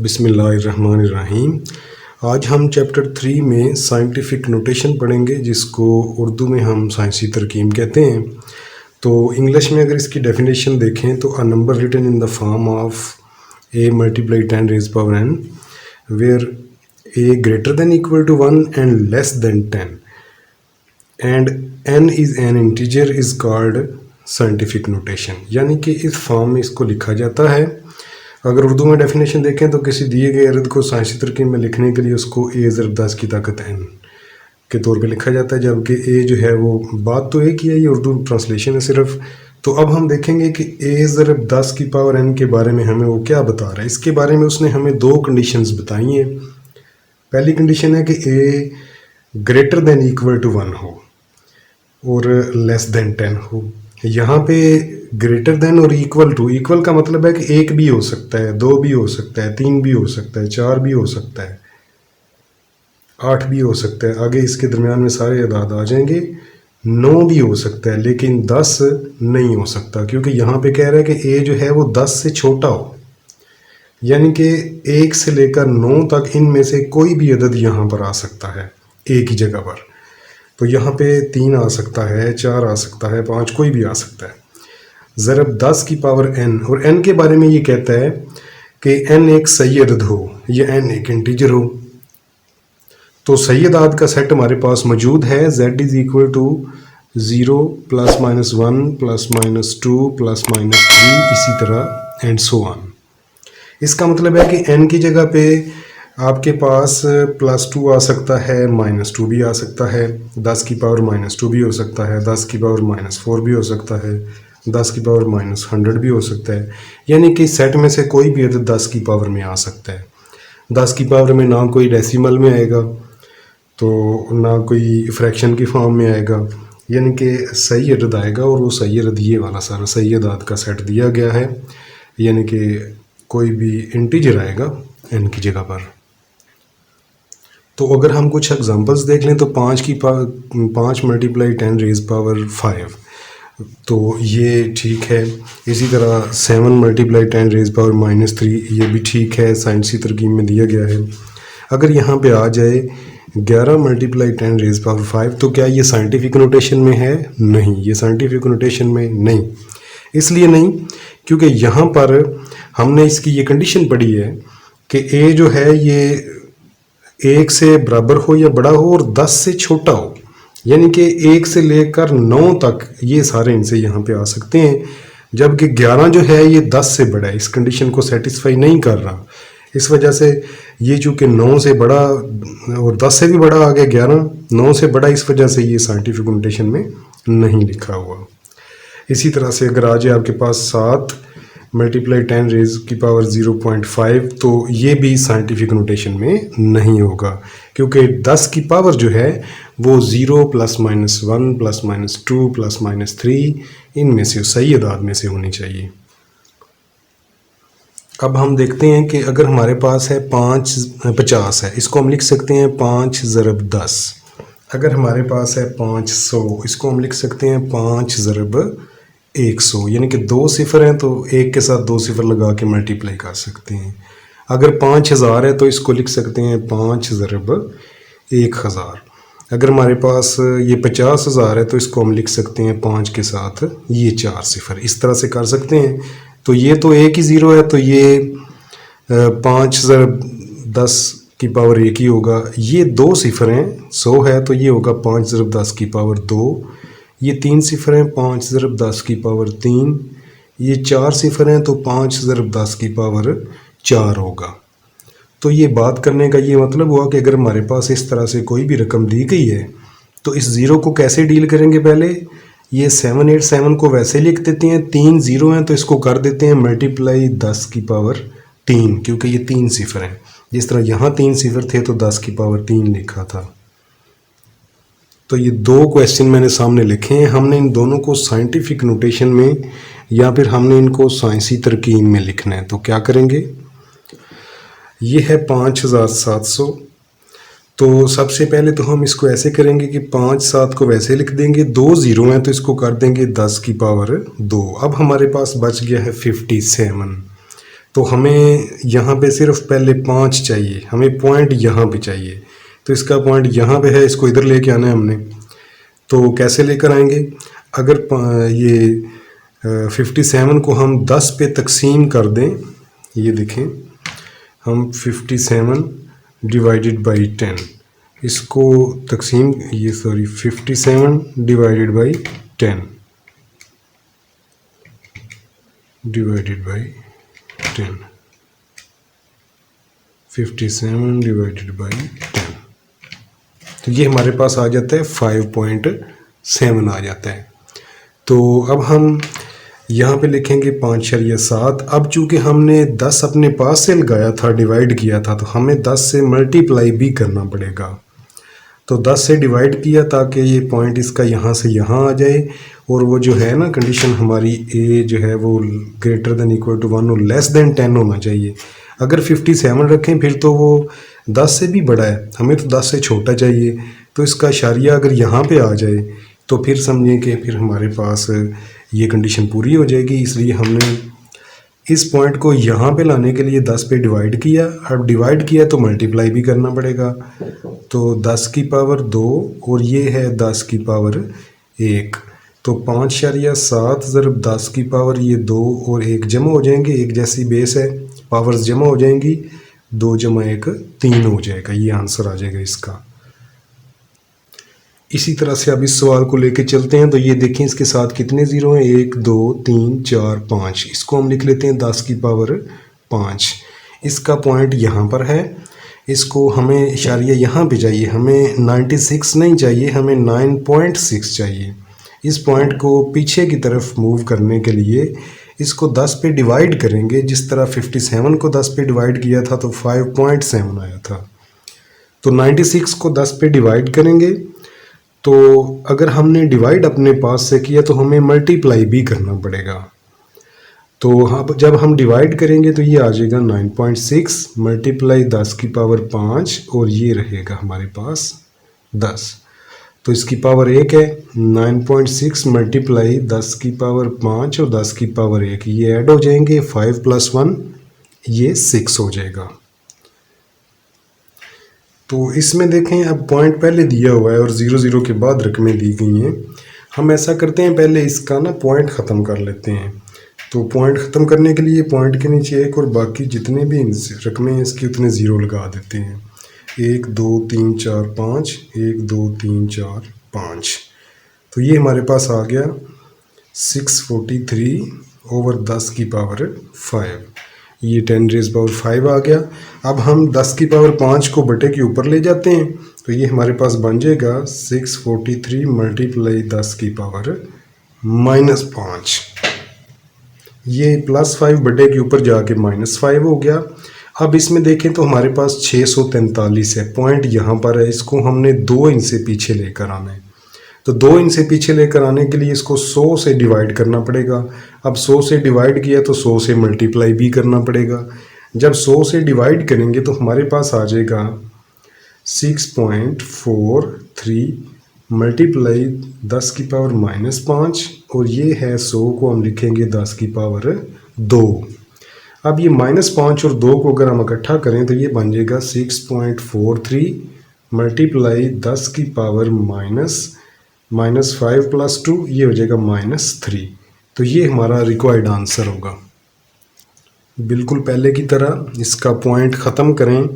बिस्मिल्लाहिर्रहमानिर्रहीम। आज हम चैप्टर 3 में साइंटिफिक नोटेशन पढ़ेंगे, जिसको उर्दू में हम साइंसी तरकीब कहते हैं। तो इंग्लिश में अगर इसकी डेफिनेशन देखें तो a number written in the form of a multiply 10 raise power n where a greater than equal to 1 and less than 10 and n is an integer is called scientific notation. यानी कि इस form में इसको लिखा जाता है। अगर उर्दू में डेफिनेशन देखें तो किसी दिए गए अरद को साइंसी तरकीब में लिखने के लिए उसको a ज़रब 10 की ताकत n के तौर पे लिखा जाता है, जबकि a जो है वो बात तो एक ही है, ये उर्दू ट्रांसलेशन है सिर्फ। तो अब हम देखेंगे कि a ज़रब 10 की पावर n के बारे में हमें वो क्या बता रहा है। इसके बारे में उसने हमें दो कंडीशंस बताई हैं। पहली कंडीशन है कि a greater than equal to 1 हो और लेस देन 10 हो। यहाँ पे ग्रेटर देन और इक्वल टू, इक्वल का मतलब है कि एक भी हो सकता है, दो भी हो सकता है, तीन भी हो सकता है, चार भी हो सकता है, 8 भी हो सकता है, आगे इसके दरमियान में सारे अदाद आ जाएंगे। 9 भी हो सकता है, लेकिन 10 नहीं हो सकता, क्योंकि यहाँ पे कह रहा है कि a जो है वो 10 से छोटा हो। यानी कि 1 से लेकर 9 तक इनमें से कोई भी अदद यहाँ पर आ सकता है एक ही जगह पर। तो यहाँ पे 3 आ सकता है, 4 आ सकता है, 5 कोई भी आ सकता है। ज़रब 10 की पावर n, और n के बारे में ये कहता है कि n एक सही अदद हो या n एक इंटीजर हो। तो सही अदाद का सेट हमारे पास मौजूद है। z is equal to 0 plus minus 1 plus minus 2 plus minus 3, इसी तरह एंड सो ऑन। इसका मतलब है कि n की जगह पे आपके पास +2 आ सकता है, -2 भी आ सकता है, 10 की पावर -2 भी हो सकता है, 10 की पावर -4 भी हो सकता है, 10 की पावर -100 भी हो सकता है। यानी कि सेट में से कोई भी अदद 10 की पावर में आ सकता है। 10 की पावर में ना कोई डेसिमल में आएगा, तो ना कोई फ्रैक्शन की फॉर्म में आएगा, यानी कि सही अदद आएगा। और वो सही अदद ये वाला सारा सही अदाद का सेट दिया गया है, यानी कि कोई भी इंटीजर आएगा n की जगह पर। तो अगर हम कुछ एग्जांपल्स देख लें तो 5 मल्टीप्लाई 10 रेज पावर 5, तो ये ठीक है। इसी तरह 7 मल्टीप्लाई 10 रेज पावर -3, ये भी ठीक है, साइंसी तरकीब में दिया गया है। अगर यहाँ पे आ जाए 11 मल्टीप्लाई 10 रेज पावर 5, तो क्या ये साइंटिफिक नोटेशन में है? नहीं, ये साइंटिफिक नोटेशन में नहीं। इसलिए नहीं क्योंकि यहाँ पर हमने इसकी ये कंडीशन पढ़ी है कि a जो है ये 1 से बराबर हो या बड़ा हो और 10 से छोटा हो। यानी कि 1 से लेकर 9 तक ये सारे इनसे यहाँ पे आ सकते हैं, जबकि 11 जो है ये 10 से बड़ा है। इस कंडीशन को सेटिस्फाई नहीं कर रहा। इस वजह से ये चूँकि 9 से बड़ा और 10 से भी बड़ा आ गया, 11 9 से बड़ा, इस वजह से ये साइंटिफिक नोटेशन में नहीं लिखा हुआ। इसी तरह से अगर आ जाए आपके पास 7 मल्टीप्लाई 10 रेज की पावर 0.5, तो ये भी साइंटिफिक नोटेशन में नहीं होगा, क्योंकि 10 की पावर जो है वो 0 plus minus 1 plus minus 2 plus minus 3 इनमें से सही अदाद में से होनी चाहिए। अब हम देखते हैं कि अगर हमारे पास है 50 है, इसको हम लिख सकते हैं 5 ज़रब 10। अगर हमारे पास है 500, इसको हम लिख सकते हैं 5 ज़रब 100। यानी कि 2 सिफर हैं तो 1 के साथ 2 सिफर लगा के मल्टीप्लाई कर सकते हैं। अगर 5000 है तो इसको लिख सकते हैं 5 ज़रब 1000। अगर हमारे पास ये 50,000 है तो इसको हम लिख सकते हैं 5 के साथ ये 4 सिफर, इस तरह से कर सकते हैं। तो ये तो एक ही ज़ीरो है, तो ये 5 ज़रब 10 की पावर 1 ही होगा। ये 2 सिफर हैं, 100 है तो ये होगा 5 ज़रब 10 की पावर 2। ये 3 सिफर हैं, 5 ज़रब 10 की पावर 3। ये 4 सिफर हैं तो 5 ज़रब 10 की पावर 4 होगा। तो ये बात करने का ये मतलब हुआ कि अगर हमारे पास इस तरह से कोई भी रकम दी गई है तो इस ज़ीरो को कैसे डील करेंगे। पहले ये 787 को वैसे लिख देते हैं, 3 ज़ीरो हैं तो इसको कर देते हैं मल्टीप्लाई 10 की पावर 3, क्योंकि ये 3 सिफर हैं। जिस तरह यहाँ 3 सिफर थे तो 10 की पावर 3 लिखा था। तो ये 2 क्वेश्चन मैंने सामने लिखे हैं। हमने इन दोनों को साइंटिफिक नोटेशन में या फिर हमने इनको साइंसी तरकीब में लिखना है। तो क्या करेंगे, ये है 5700। तो सबसे पहले तो हम इसको ऐसे करेंगे कि 5 7 को वैसे लिख देंगे, 2 ज़ीरो हैं तो इसको कर देंगे 10 की पावर 2। अब हमारे पास बच गया है 57। तो हमें यहाँ पे सिर्फ पहले 5 चाहिए, हमें पॉइंट यहाँ पे चाहिए। तो इसका पॉइंट यहाँ पे है, इसको इधर लेके आना है हमने। तो कैसे लेकर आएंगे? अगर ये 57 को हम 10 पे तकसीम कर दें, ये देखें, हम 57 डिवाइडेड बाई 10 इसको तकसीम, ये sorry 57 divided by 10 divided by 10 57 divided by 10, तो ये हमारे पास आ जाता है 5.7 आ जाता है। तो अब हम यहाँ पे लिखेंगे 5.7। अब चूँकि हमने 10 अपने पास से लगाया था, डिवाइड किया था, तो हमें 10 से मल्टीप्लाई भी करना पड़ेगा। तो 10 से डिवाइड किया ताकि ये पॉइंट इसका यहाँ से यहाँ आ जाए, और वो जो है ना कंडीशन हमारी ए जो है वो ग्रेटर देन इक्वल टू 1 और लेस देन 10 होना चाहिए। अगर 57 रखें फिर तो वो 10 से भी बड़ा है, हमें तो 10 से छोटा चाहिए। तो इसका इशारिया अगर यहाँ पे आ जाए तो फिर समझें कि फिर हमारे पास ये कंडीशन पूरी हो जाएगी। इसलिए हमने इस पॉइंट को यहाँ पे लाने के लिए 10 पे डिवाइड किया। अब डिवाइड किया तो मल्टीप्लाई भी करना पड़ेगा। तो 10 की पावर 2 और ये है 10 की पावर 1, तो 5.7 ज़रब 10 की पावर ये 2 और 1 जमा हो जाएंगे, एक जैसी बेस है, पावर्स जमा हो जाएंगी, 2 जमा 1 3 हो जाएगा, ये आंसर आ जाएगा इसका। इसी तरह से अब इस सवाल को लेके चलते हैं। तो ये देखें इसके साथ कितने ज़ीरो हैं, 1 2 3 4 5। इसको हम लिख लेते हैं 10 की पावर 5। इसका पॉइंट यहाँ पर है, इसको हमें इशारिया यहाँ पे चाहिए, हमें 96 नहीं चाहिए, हमें 9.6 चाहिए। इस पॉइंट को पीछे की तरफ मूव करने के लिए इसको 10 पे डिवाइड करेंगे। जिस तरह 57 को 10 पे डिवाइड किया था तो 5.7 आया था। तो 96 को 10 पे डिवाइड करेंगे, तो अगर हमने डिवाइड अपने पास से किया तो हमें मल्टीप्लाई भी करना पड़ेगा। तो अब जब हम डिवाइड करेंगे तो ये आ जाएगा 9.6 मल्टीप्लाई 10 की पावर 5 और ये रहेगा हमारे पास 10। तो इसकी पावर 1 है, 9.6 मल्टीप्लाई 10 की पावर 5 और 10 की पावर 1, ये ऐड हो जाएंगे, 5 + 1 ये 6 हो जाएगा। तो इसमें देखें अब पॉइंट पहले दिया हुआ है और 0 0 के बाद रकमें दी गई हैं। हम ऐसा करते हैं, पहले इसका ना पॉइंट ख़त्म कर लेते हैं। तो पॉइंट ख़त्म करने के लिए पॉइंट के नीचे 1 और बाकी जितने भी रकमें हैं इसके उतने 0 लगा देते हैं। 1 2 3 4 5, 1 2 3 4 5। तो ये हमारे पास आ गया 643 ओवर 10 की पावर 5, ये 10⁻5 आ गया। अब हम 10 की पावर 5 को बटे के ऊपर ले जाते हैं, तो ये हमारे पास बन जाएगा 643 मल्टीप्लाई 10 की पावर -5। ये +5 बटे के ऊपर जाके -5 हो गया। अब इसमें देखें तो हमारे पास 643 है, पॉइंट यहाँ पर है, इसको हमने 2 इंच से पीछे लेकर आना है। तो 2 इंच से पीछे लेकर आने के लिए इसको 100 से डिवाइड करना पड़ेगा। अब 100 से डिवाइड किया तो 100 से मल्टीप्लाई भी करना पड़ेगा। जब 100 से डिवाइड करेंगे तो हमारे पास आ जाएगा 6.43 मल्टीप्लाई 10 की पावर -5 और ये है 100 को हम लिखेंगे 10 की पावर 2। अब ये -5 और 2 को अगर हम इकट्ठा करें तो ये बन जाएगा 6.43 मल्टीप्लाई 10 की पावर -5 + 2, ये हो जाएगा -3। तो ये हमारा रिक्वायर्ड आंसर होगा। बिल्कुल पहले की तरह इसका पॉइंट ख़त्म करें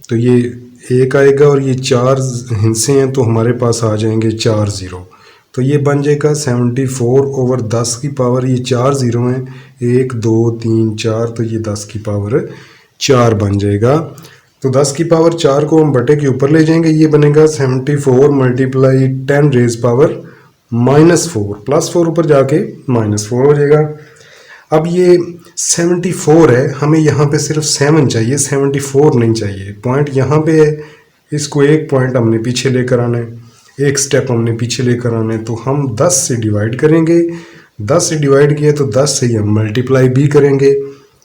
तो ये 1 आएगा और ये 4 हिस्से हैं तो हमारे पास आ जाएंगे 4 0। तो ये बन जाएगा 74 ओवर 10 की पावर, ये 4 0 हैं, 1 2 3 4, तो ये 10 की पावर 4 बन जाएगा। तो 10 की पावर 4 को हम बटे के ऊपर ले जाएंगे, ये बनेगा 74 मल्टीप्लाई 10⁻⁻4 +4 ऊपर जाके -4 हो जाएगा। अब ये 74 है, हमें यहाँ पे सिर्फ 7 चाहिए, 74 नहीं चाहिए। पॉइंट यहाँ पे है, इसको एक पॉइंट हमने पीछे लेकर आना है, एक स्टेप हमने पीछे लेकर आना है। तो हम 10 से डिवाइड करेंगे, 10 से डिवाइड किया तो 10 से ही हम मल्टीप्लाई भी करेंगे।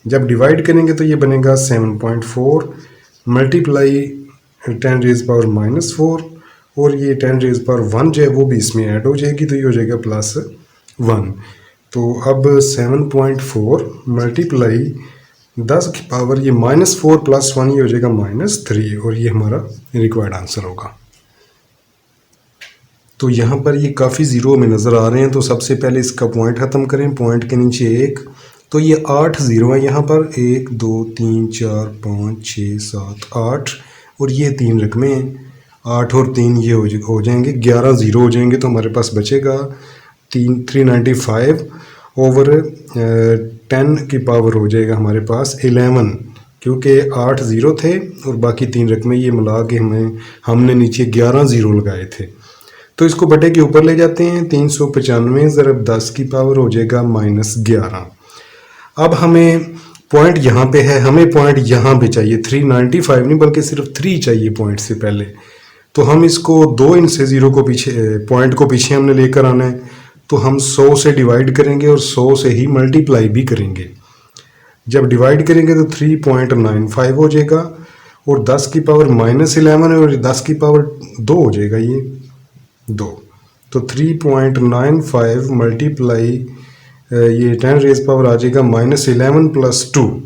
जब डिवाइड करेंगे तो ये बनेगा 7.4 मल्टीप्लाई 10⁻⁻4 और ये 10⁻1 जो है वो भी इसमें ऐड हो जाएगी, तो ये हो जाएगा +1। तो अब 7.4 मल्टीप्लाई 10 की पावर ये -4 + 1 ये हो जाएगा -3 और ये हमारा रिक्वायर्ड आंसर होगा। तो यहाँ पर ये काफ़ी ज़ीरो में नज़र आ रहे हैं, तो सबसे पहले इसका पॉइंट ख़त्म करें। पॉइंट के नीचे 1, तो ये 8 ज़ीरो है यहाँ पर, 1 2 3 4 5 6 7 8 और ये 3 रकमें हैं, 8 और 3 ये हो जाएंगे, 11 ज़ीरो हो जाएंगे। तो हमारे पास बचेगा 395 ओवर 10 की पावर हो जाएगा हमारे पास 11, क्योंकि 8 ज़ीरो थे और बाकी 3 रकमें ये मिला के हमने नीचे 11 ज़ीरो लगाए थे। तो इसको बटे के ऊपर ले जाते हैं, 395 ज़रब 10 की पावर हो जाएगा -11। अब हमें पॉइंट यहाँ पे है, हमें पॉइंट यहाँ पे चाहिए, 395 नहीं बल्कि सिर्फ 3 चाहिए पॉइंट से पहले। तो हम इसको 2 इनसे ज़ीरो को पीछे, पॉइंट को पीछे हमने लेकर आना है, तो हम 100 से डिवाइड करेंगे और 100 से ही मल्टीप्लाई भी करेंगे। जब डिवाइड करेंगे तो 3.95 हो जाएगा और 10 की पावर -11 है और 10 की पावर 2 हो जाएगा, ये 2। तो 3.95 मल्टीप्लाई ये 10 रेज पावर आ जाएगा -11 + 2,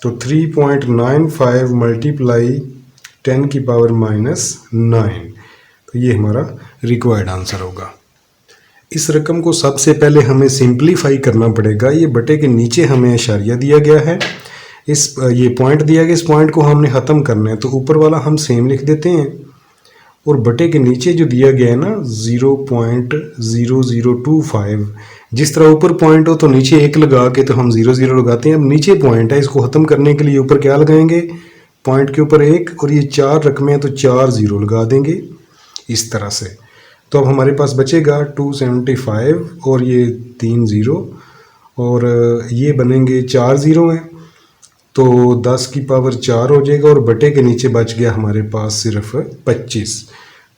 तो 3.95 मल्टीप्लाई 10 की पावर -9, तो ये हमारा रिक्वायर्ड आंसर होगा। इस रकम को सबसे पहले हमें सिंप्लीफाई करना पड़ेगा। ये बटे के नीचे हमें इशारिया दिया गया है, ये पॉइंट दिया गया, इस पॉइंट को हमने ख़त्म करना है, तो ऊपर वाला हम सेम लिख देते हैं और बटे के नीचे जो दिया गया है ना 0.0025, जिस तरह ऊपर पॉइंट हो तो नीचे 1 लगा के तो हम 0 लगाते हैं। अब नीचे पॉइंट है, इसको ख़त्म करने के लिए ऊपर क्या लगाएंगे, पॉइंट के ऊपर 1 और ये 4 रकमें हैं तो 4 ज़ीरो लगा देंगे इस तरह से। तो अब हमारे पास बचेगा 275 और ये 3 ज़ीरो और ये बनेंगे 4 ज़ीरो हैं, तो 10 की पावर 4 हो जाएगा और बटे के नीचे बच गया हमारे पास सिर्फ 25।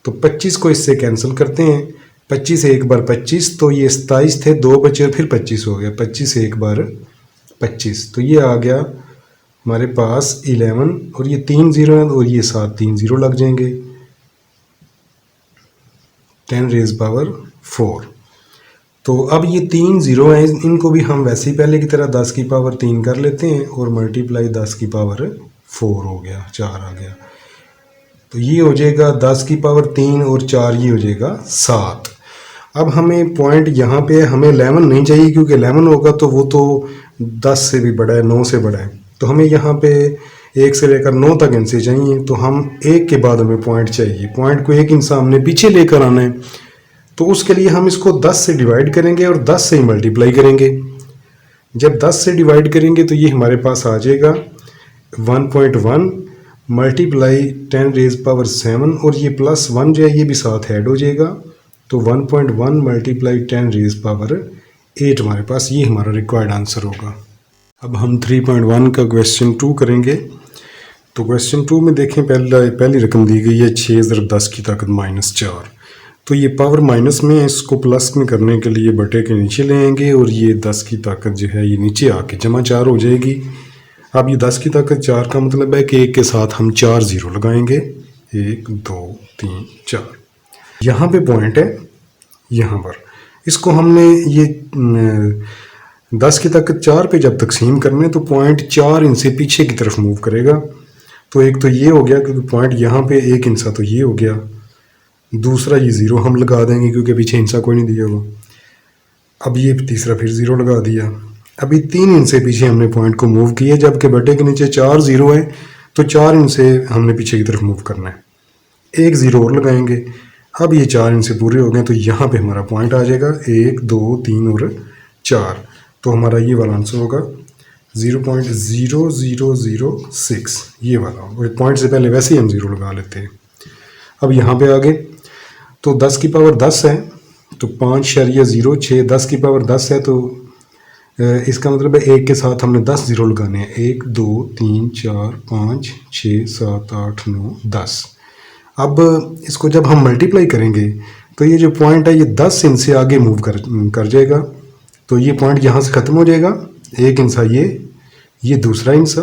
तो 25 को इससे कैंसिल करते हैं, 25 से एक बार 25, तो ये 27 थे, 2 बचे और फिर 25 हो गया, 25 से एक बार 25, तो ये आ गया हमारे पास 11 और ये 3 ज़ीरो हैं और ये साथ 3 ज़ीरो लग जाएंगे, 10 रेज पावर 4। तो अब ये 3 ज़ीरो हैं, इनको भी हम वैसे ही पहले की तरह 10 की पावर 3 कर लेते हैं और मल्टीप्लाई 10 की पावर 4 हो गया, 4 आ गया, तो ये हो जाएगा 10 की पावर 3 और 4 ये हो जाएगा 7। अब हमें पॉइंट यहाँ पे हमें 11 नहीं चाहिए, क्योंकि 11 होगा तो वो तो 10 से भी बड़ा है, 9 से बड़ा है, तो हमें यहाँ पे 1 से लेकर 9 तक इनसे चाहिए। तो हम 1 के बाद हमें पॉइंट चाहिए, पॉइंट को 1 इंसा हमने पीछे लेकर आना है, तो उसके लिए हम इसको 10 से डिवाइड करेंगे और 10 से ही मल्टीप्लाई करेंगे। जब 10 से डिवाइड करेंगे तो ये हमारे पास आ जाएगा 1.1 मल्टीप्लाई 10 रेज पावर 7 और ये +1 जो है ये भी साथ ऐड हो जाएगा, तो 1.1 मल्टीप्लाई 10 रेज पावर 8 हमारे पास, ये हमारा रिक्वायर्ड आंसर होगा। अब हम 3.1 का क्वेश्चन 2 करेंगे। तो क्वेश्चन 2 में देखें, पहली रकम दी गई है 6 ज़रब 10 की ताकत -4, तो ये पावर माइनस में है, इसको प्लस में करने के लिए बटे के नीचे ले आएंगे और ये 10 की ताकत जो है ये नीचे आके जमा 4 हो जाएगी। अब ये 10 की ताकत 4 का मतलब है कि 1 के साथ हम 4 ज़ीरो लगाएंगे, 1 2 3 4। यहाँ पे पॉइंट है, यहाँ पर इसको हमने ये 10 की ताकत 4 पे जब तकसीम करने तो पॉइंट 4 इनसे पीछे की तरफ मूव करेगा। तो एक तो ये हो गया क्योंकि पॉइंट यहाँ पे 1 इंसा, तो ये हो गया। दूसरा ये ज़ीरो हम लगा देंगे क्योंकि पीछे इंसा कोई नहीं दिया हुआ। अब ये तीसरा फिर ज़ीरो लगा दिया। अभी 3 इनसे पीछे हमने पॉइंट को मूव किया, जबकि बटे के नीचे 4 ज़ीरो है, तो 4 इनसे हमने पीछे की तरफ मूव करना है। 1 ज़ीरो और लगाएंगे। अब ये 4 इनसे पूरे हो गए, तो यहाँ पे हमारा पॉइंट आ जाएगा 1 2 3 और 4। तो हमारा ये वाला आंसर होगा 0.0006, ये वाला। और पॉइंट से पहले वैसे ही हम ज़ीरो लगा लेते हैं। अब यहाँ पे आगे तो 10 की पावर 10 है, तो 5.06, 10 की पावर 10 है, तो इसका मतलब है 1 के साथ हमने 10 ज़ीरो लगाने हैं। 1 2 3 4 5 6 7 8 9 10। अब इसको जब हम मल्टीप्लाई करेंगे तो ये जो पॉइंट है ये 10 इनसे आगे मूव कर जाएगा, तो ये पॉइंट यहाँ से ख़त्म हो जाएगा। 1 इंसा ये दूसरा इंसा,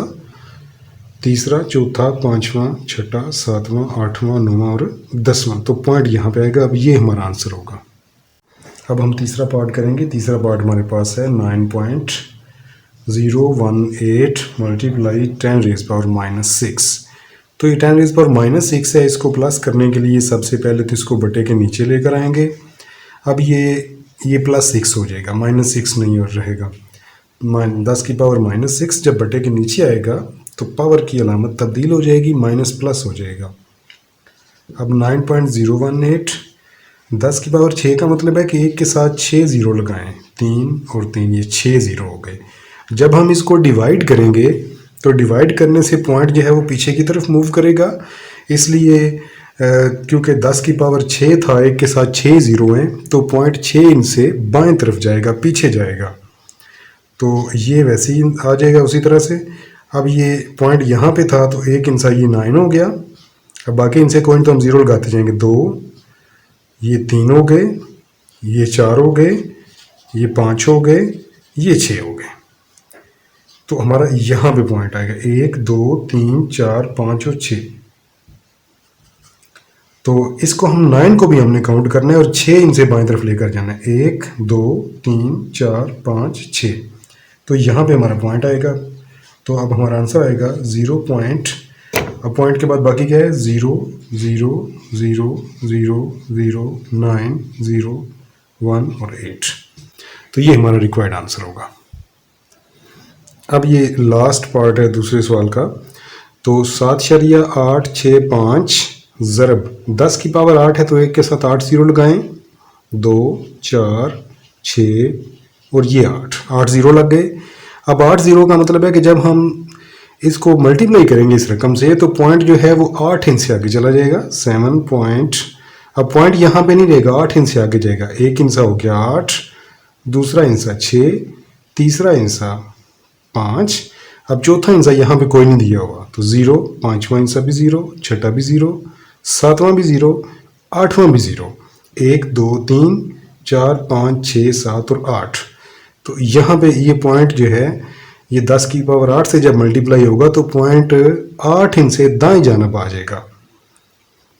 तीसरा, चौथा, पाँचवा, छठा, सातवां, आठवां, 9वां और 10वां, तो पॉइंट यहाँ पे आएगा। अब ये हमारा आंसर होगा। अब हम तीसरा पार्ट करेंगे। तीसरा पार्ट हमारे पास है 018 मल्टीप्लाई 10⁻⁻6। तो ये 10⁻⁻6 है, इसको प्लस करने के लिए सबसे पहले तो इसको बटे के नीचे लेकर आएंगे। अब ये +6 हो जाएगा, -6 नहीं और रहेगा। 10⁻⁻6 जब बटे के नीचे आएगा तो पावर की अलामत तब्दील हो जाएगी, माइनस प्लस हो जाएगा। अब 9.018 10⁻6 का मतलब है कि एक के साथ 6 ज़ीरो लगाएं, 3 और 3, ये 6 ज़ीरो हो गए। जब हम इसको डिवाइड करेंगे तो डिवाइड करने से पॉइंट जो है वो पीछे की तरफ मूव करेगा, इसलिए क्योंकि 10⁻6 था, एक के साथ 6 ज़ीरो हैं, तो पॉइंट 6 इनसे बाएं तरफ जाएगा, पीछे जाएगा। तो ये वैसे ही आ जाएगा उसी तरह से। अब ये पॉइंट यहाँ पे था तो एक इंसा ये 9 हो गया। अब बाकी इनसे कोई तो हम ज़ीरो लगाते जाएंगे, 2, ये 3 हो गए, ये 4 हो गए, ये 5 हो गए, ये 6 हो गए। तो हमारा यहाँ पे पॉइंट आएगा 1 2 3 4 5 और 6। तो इसको हम 9 को भी हमने काउंट करना है और 6 इनसे बाएं तरफ लेकर जाना है, 1 2 3 4 5 6। तो यहाँ पे हमारा पॉइंट आएगा। तो अब हमारा आंसर आएगा 0 पॉइंट, अब पॉइंट के बाद बाकी क्या है, 0 0 0 0 0 9 0 1 और 8। तो ये हमारा रिक्वायर्ड आंसर होगा। अब ये लास्ट पार्ट है दूसरे सवाल का। तो 7.865 ज़रब 10⁻8 है, तो एक के साथ 8 ज़ीरो लगाएं, 2 4 6 और ये 8 ज़ीरो लग गए। अब 8 ज़ीरो का मतलब है कि जब हम इसको मल्टीप्लाई करेंगे इस रकम से तो पॉइंट जो है वो 8 इंच से आगे चला जाएगा, 7 पॉइंट। अब पॉइंट यहाँ पे नहीं रहेगा, 8 इंच से आगे जाएगा। एक इंसा हो गया 8, दूसरा इंसा 6, तीसरा इंसा 5, अब चौथा इंसा यहाँ पे कोई नहीं दिया हुआ तो 0, पाँचवा इंसा भी 0, छठा भी 0, सातवां भी 0, आठवां भी 0, 1 2 3 4 5 6 7 और 8। तो यहाँ पे ये पॉइंट जो है ये 10⁻8 से जब मल्टीप्लाई होगा तो पॉइंट 8 इंच से दाएं जानब आ जाएगा।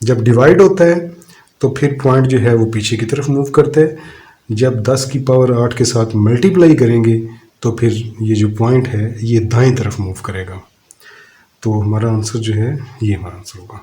जब डिवाइड होता है तो फिर पॉइंट जो है वो पीछे की तरफ मूव करता है। जब 10⁻8 के साथ मल्टीप्लाई करेंगे तो फिर ये जो पॉइंट है ये दाएं तरफ मूव करेगा। तो हमारा आंसर जो है ये हमारा आंसर होगा।